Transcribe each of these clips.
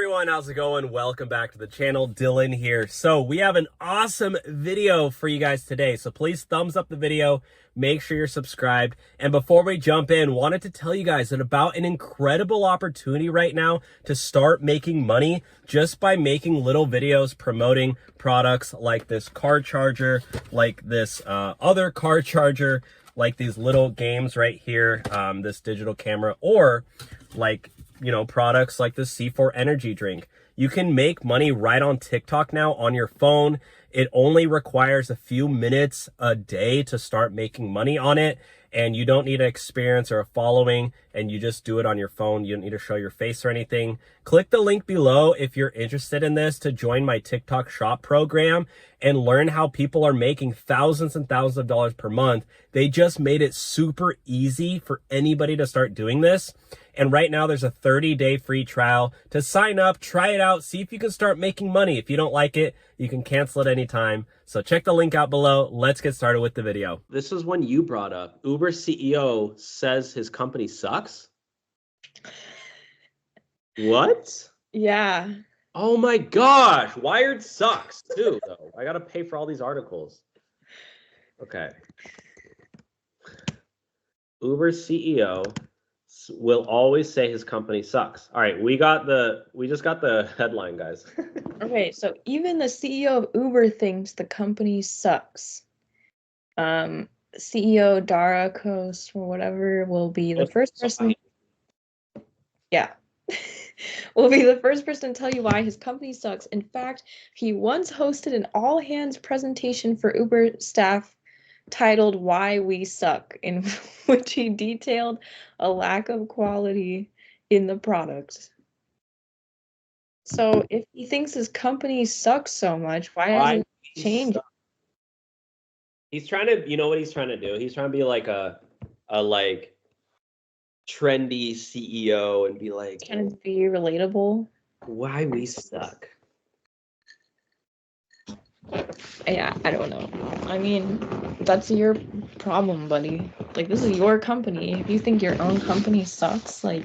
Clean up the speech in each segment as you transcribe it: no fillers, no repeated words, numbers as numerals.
everyone, how's it going? Welcome back to the channel. Dylan here. So we have an awesome video for you guys today. So please thumbs up the video, make sure you're subscribed. And before we jump in, wanted to tell you guys that about an incredible opportunity right now to start making money just by making little videos promoting products like this car charger, like this other car charger, like these little games right here, this digital camera, or like, you know, products like the C4 energy drink. You can make money right on TikTok now on your phone. It only requires a few minutes a day to start making money on it. And you don't need an experience or a following, and you just do it on your phone. You don't need to show your face or anything. Click the link below if you're interested in this to join my TikTok shop program and learn how people are making thousands and thousands of dollars per month. They just made it super easy for anybody to start doing this. And right now there's a 30-day free trial to sign up, try it out, see if you can start making money. If you don't like it, you can cancel it anytime. So check the link out below. Let's get started with the video. This is one you brought up. Uber CEO says his company sucks. What? Yeah. Oh my gosh. Wired sucks too, though. I got to pay for all these articles. Okay. Uber CEO will always say his company sucks. All right, we just got the headline, guys. Okay, so even the CEO of Uber thinks the company sucks. CEO Dara Coast or whatever will be the first person. Yeah. Will be the first person to tell you why his company sucks. In fact, he once hosted an all-hands presentation for Uber staff titled "Why We Suck," in which he detailed a lack of quality in the product. So if he thinks his company sucks so much, why doesn't he change it? He's trying to, you know what he's trying to do? He's trying to be like a like trendy CEO and be like, Trying to be relatable. Why we suck. Yeah, I don't know. I mean, that's your problem, buddy. Like, this is your company. If you think your own company sucks, like,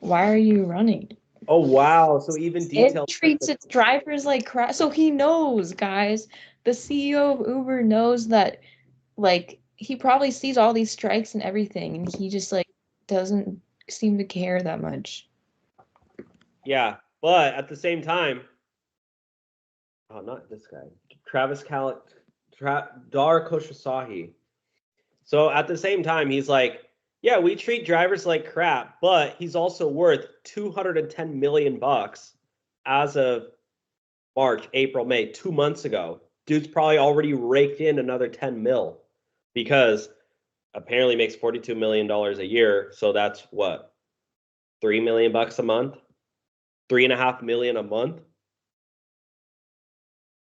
why are you running? Oh, wow. So even detailed. It treats its drivers like crap. So he knows, guys. The CEO of Uber knows that, like, he probably sees all these strikes and everything, and he just, like, doesn't seem to care that much. Yeah, but at the same time, oh, not this guy. Travis Dara Khosrowshahi. So at the same time, he's like, yeah, we treat drivers like crap, but he's also worth $210 million as of March, April, May, 2 months ago. Dude's probably already raked in another 10 mil because apparently makes $42 million a year. So that's what, $3 million a month, $3.5 million a month.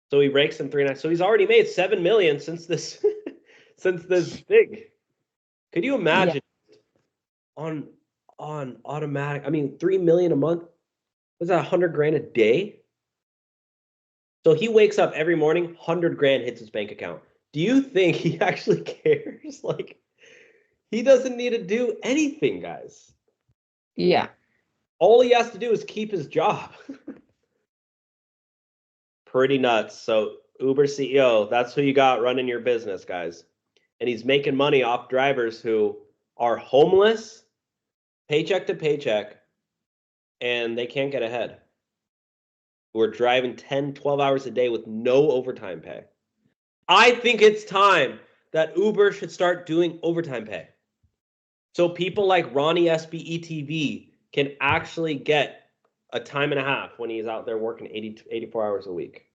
So he rakes in 3.5. So he's already made $7 million since this since this thing. Could you imagine on automatic? I mean, $3 million a month. Was that $100,000 a day? So he wakes up every morning, $100,000 hits his bank account. Do you think he actually cares? Like, he doesn't need to do anything, guys. Yeah. All he has to do is keep his job. Pretty nuts. So Uber CEO, that's who you got running your business, guys. And he's making money off drivers who are homeless, paycheck to paycheck, and they can't get ahead. We're driving 10, 12 hours a day with no overtime pay. I think it's time that Uber should start doing overtime pay. So people like Ronnie SBETV can actually get a time and a half when he's out there working 84 hours a week.